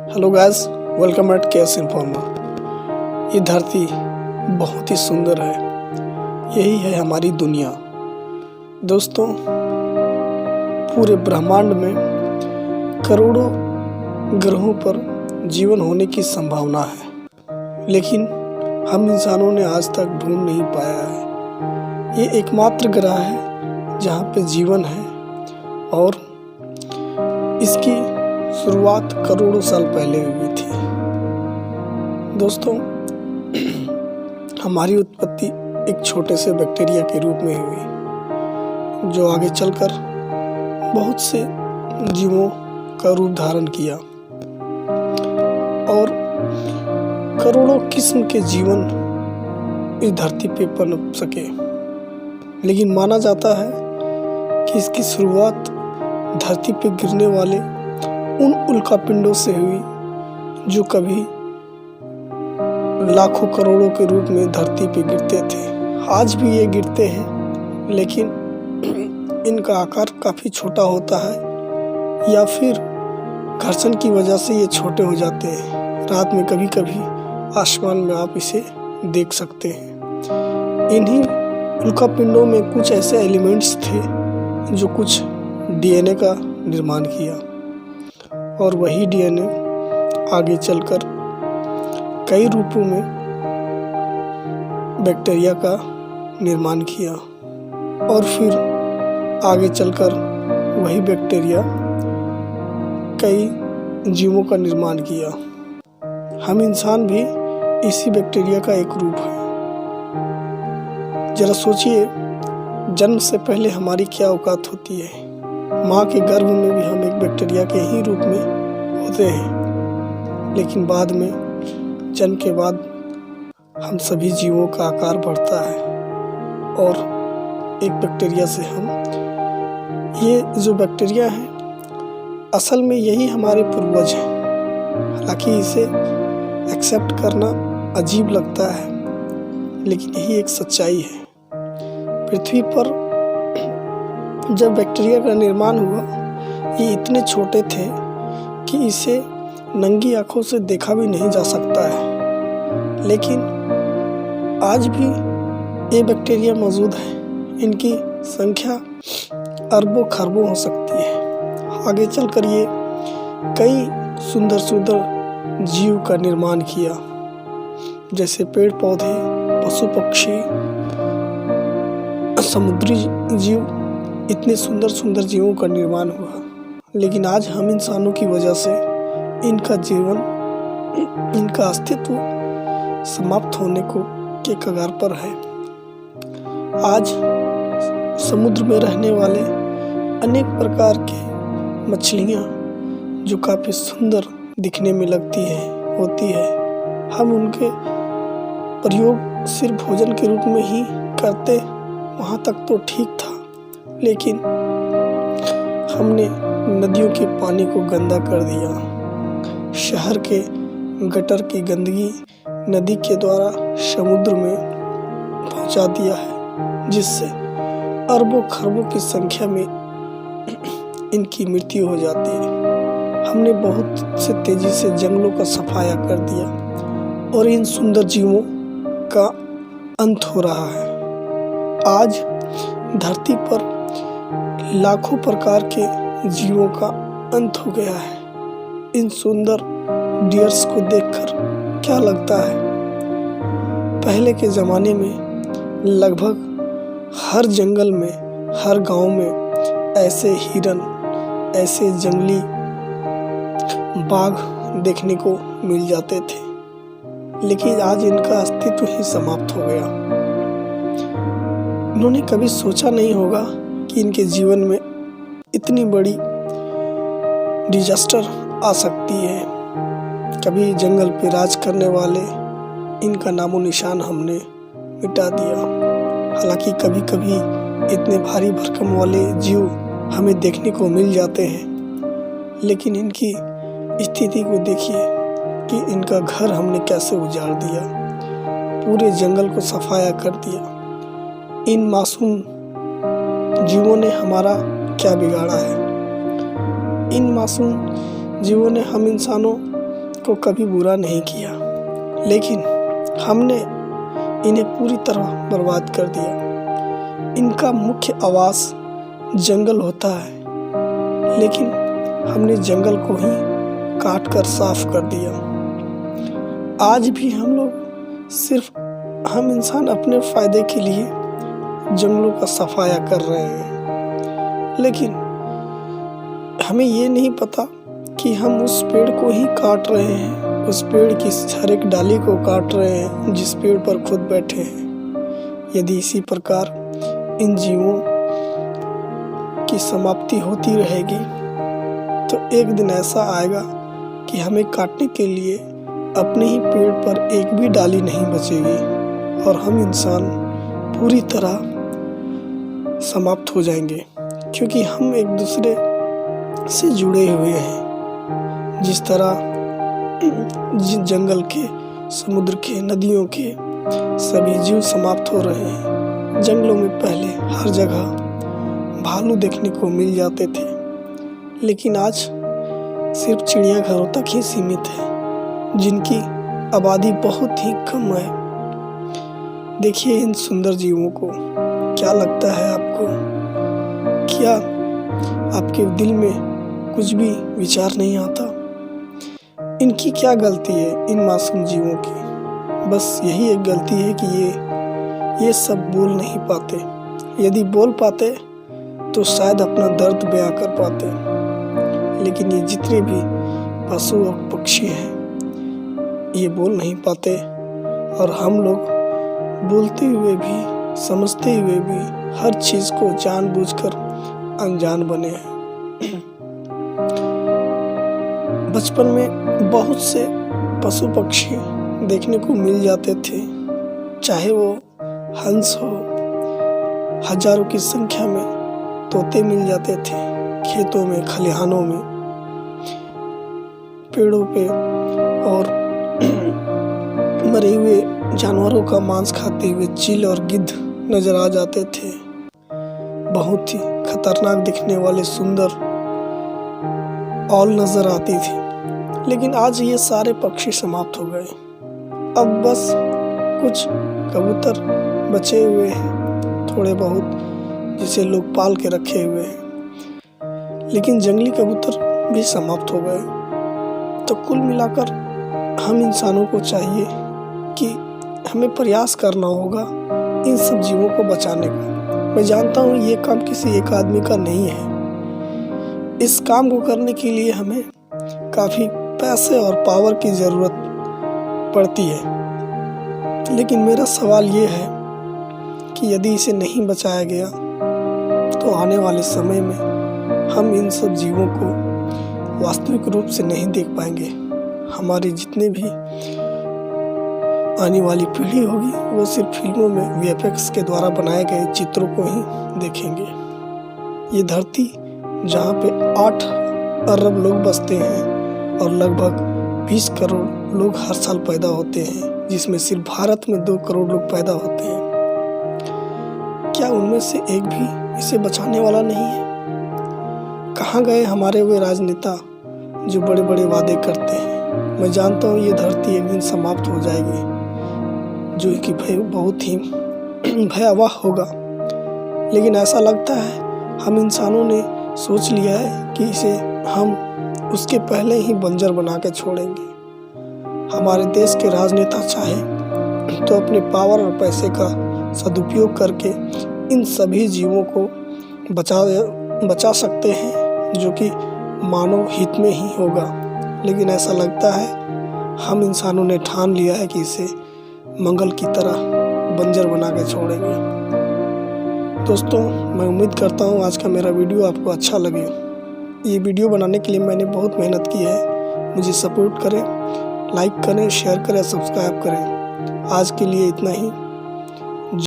Hello guys, welcome at KS Informa. ये धरती बहुत ही सुंदर है। यही है हमारी दुनिया। दोस्तों, पूरे ब्रह्मांड में करोड़ों ग्रहों पर जीवन होने की संभावना है, लेकिन हम इंसानों ने आज तक ढूंढ नहीं पाया है। ये एकमात्र ग्रह है जहाँ पे जीवन है और इसकी शुरुआत करोड़ों साल पहले हुई थी। दोस्तों, हमारी उत्पत्ति एक छोटे से बैक्टीरिया के रूप में हुई, जो आगे चलकर बहुत से जीवों का रूप धारण किया और करोड़ों किस्म के जीवन इस धरती पे पनप सके। लेकिन माना जाता है कि इसकी शुरुआत धरती पे गिरने वाले उन उल्कापिंडों से हुई जो कभी लाखों करोड़ों के रूप में धरती पे गिरते थे। आज भी ये गिरते हैं, लेकिन इनका आकार काफ़ी छोटा होता है या फिर घर्षण की वजह से ये छोटे हो जाते हैं। रात में कभी कभी आसमान में आप इसे देख सकते हैं। इन्हीं उल्कापिंडों में कुछ ऐसे एलिमेंट्स थे जो कुछ डीएनए का निर्माण किया और वही डीएनए आगे चलकर कई रूपों में बैक्टीरिया का निर्माण किया और फिर आगे चलकर वही बैक्टीरिया कई जीवों का निर्माण किया। हम इंसान भी इसी बैक्टीरिया का एक रूप है। जरा सोचिए, जन्म से पहले हमारी क्या औकात होती है। माँ के गर्भ में भी हम एक बैक्टीरिया के ही रूप में होते हैं, लेकिन बाद में जन्म के बाद हम सभी जीवों का आकार बढ़ता है और एक बैक्टीरिया से हम ये जो बैक्टीरिया है असल में यही हमारे पूर्वज हैं। हालांकि इसे एक्सेप्ट करना अजीब लगता है, लेकिन यही एक सच्चाई है। पृथ्वी पर जब बैक्टीरिया का निर्माण हुआ, ये इतने छोटे थे कि इसे नंगी आंखों से देखा भी नहीं जा सकता है, लेकिन आज भी ये बैक्टीरिया मौजूद है। इनकी संख्या अरबों खरबों हो सकती है। आगे चलकर ये कई सुंदर सुंदर जीव का निर्माण किया, जैसे पेड़ पौधे, पशु पक्षी, समुद्री जीव। इतने सुंदर सुंदर जीवों का निर्माण हुआ, लेकिन आज हम इंसानों की वजह से इनका जीवन, इनका अस्तित्व समाप्त होने को के कगार पर है। आज समुद्र में रहने वाले अनेक प्रकार के मछलियाँ जो काफ़ी सुंदर दिखने में लगती है होती है, हम उनके प्रयोग सिर्फ भोजन के रूप में ही करते। वहाँ तक तो ठीक था, लेकिन हमने नदियों के पानी को गंदा कर दिया। शहर के गटर की गंदगी नदी के द्वारा समुद्र में पहुंचा दिया है, जिससे अरबों खरबों की संख्या में इनकी मृत्यु हो जाती है। हमने बहुत से तेजी से जंगलों का सफाया कर दिया और इन सुंदर जीवों का अंत हो रहा है। आज धरती पर लाखों प्रकार के जीवों का अंत हो गया है। इन सुंदर डियर्स को देखकर क्या लगता है, पहले के ज़माने में लगभग हर जंगल में, हर गांव में ऐसे हिरन, ऐसे जंगली बाघ देखने को मिल जाते थे, लेकिन आज इनका अस्तित्व ही समाप्त हो गया। इन्होंने कभी सोचा नहीं होगा कि इनके जीवन में इतनी बड़ी डिजास्टर आ सकती है। कभी जंगल पे राज करने वाले इनका नामो निशान हमने मिटा दिया। हालांकि कभी कभी इतने भारी भरकम वाले जीव हमें देखने को मिल जाते हैं, लेकिन इनकी स्थिति को देखिए कि इनका घर हमने कैसे उजाड़ दिया, पूरे जंगल को सफाया कर दिया। इन मासूम जीवों ने हमारा क्या बिगाड़ा है। इन मासूम जीवों ने हम इंसानों को कभी बुरा नहीं किया, लेकिन हमने इन्हें पूरी तरह बर्बाद कर दिया। इनका मुख्य आवास जंगल होता है, लेकिन हमने जंगल को ही काट कर साफ कर दिया। आज भी हम इंसान अपने फायदे के लिए जंगलों का सफाया कर रहे हैं, लेकिन हमें ये नहीं पता कि हम उस पेड़ को ही काट रहे हैं, उस पेड़ की हर एक डाली को काट रहे हैं जिस पेड़ पर खुद बैठे हैं। यदि इसी प्रकार इन जीवों की समाप्ति होती रहेगी तो एक दिन ऐसा आएगा कि हमें काटने के लिए अपने ही पेड़ पर एक भी डाली नहीं बचेगी और हम इंसान पूरी तरह समाप्त हो जाएंगे, क्योंकि हम एक दूसरे से जुड़े हुए हैं। जिस तरह जंगल के, समुद्र के, नदियों के सभी जीव समाप्त हो रहे हैं। जंगलों में पहले हर जगह भालू देखने को मिल जाते थे, लेकिन आज सिर्फ चिड़ियाघरों तक ही सीमित है, जिनकी आबादी बहुत ही कम है। देखिए इन सुंदर जीवों को, क्या लगता है आपको? क्या आपके दिल में कुछ भी विचार नहीं आता? इनकी क्या गलती है, इन मासूम जीवों की? बस यही एक गलती है कि ये सब बोल नहीं पाते। यदि बोल पाते तो शायद अपना दर्द बयां कर पाते, लेकिन ये जितने भी पशु और पक्षी हैं ये बोल नहीं पाते, और हम लोग बोलते हुए भी, समझते हुए भी हर चीज़ को जानबूझकर अनजान बने हैं। बचपन में बहुत से पशु पक्षी देखने को मिल जाते थे, चाहे वो हंस हो, हजारों की संख्या में तोते मिल जाते थे, खेतों में, खलिहानों में, पेड़ों पे, और मरे हुए जानवरों का मांस खाते हुए चील और गिद्ध नजर आ जाते थे। बहुत ही खतरनाक दिखने वाले सुंदर औल नजर आती थी, लेकिन आज ये सारे पक्षी समाप्त हो गए। अब बस कुछ कबूतर बचे हुए हैं, थोड़े बहुत, जिसे लोग पाल के रखे हुए हैं, लेकिन जंगली कबूतर भी समाप्त हो गए। तो कुल मिलाकर हम इंसानों को चाहिए कि हमें प्रयास करना होगा इन सब जीवों को बचाने का। मैं जानता हूँ ये काम किसी एक आदमी का नहीं है, इस काम को करने के लिए हमें काफ़ी पैसे और पावर की ज़रूरत पड़ती है, लेकिन मेरा सवाल ये है कि यदि इसे नहीं बचाया गया तो आने वाले समय में हम इन सब जीवों को वास्तविक रूप से नहीं देख पाएंगे। हमारी जितने भी आने वाली पीढ़ी होगी वो सिर्फ फिल्मों में VFX के द्वारा बनाए गए चित्रों को ही देखेंगे। ये धरती जहाँ पे 8 अरब लोग बसते हैं और लगभग 20 करोड़ लोग हर साल पैदा होते हैं, जिसमें सिर्फ भारत में 2 करोड़ लोग पैदा होते हैं, क्या उनमें से एक भी इसे बचाने वाला नहीं है? कहाँ गए हमारे वे राजनेता जो बड़े बड़े वादे करते हैं? मैं जानता हूँ ये धरती एक दिन समाप्त हो जाएगी, जो कि बहुत ही भयावह होगा, लेकिन ऐसा लगता है हम इंसानों ने सोच लिया है कि इसे हम उसके पहले ही बंजर बना के छोड़ेंगे। हमारे देश के राजनेता चाहे तो अपने पावर और पैसे का सदुपयोग करके इन सभी जीवों को बचा सकते हैं, जो कि मानव हित में ही होगा, लेकिन ऐसा लगता है हम इंसानों ने ठान लिया है कि इसे मंगल की तरह बंजर बना के छोड़ेंगे। दोस्तों, मैं उम्मीद करता हूँ आज का मेरा वीडियो आपको अच्छा लगे। ये वीडियो बनाने के लिए मैंने बहुत मेहनत की है। मुझे सपोर्ट करें, लाइक करें, शेयर करें, सब्सक्राइब करें। आज के लिए इतना ही।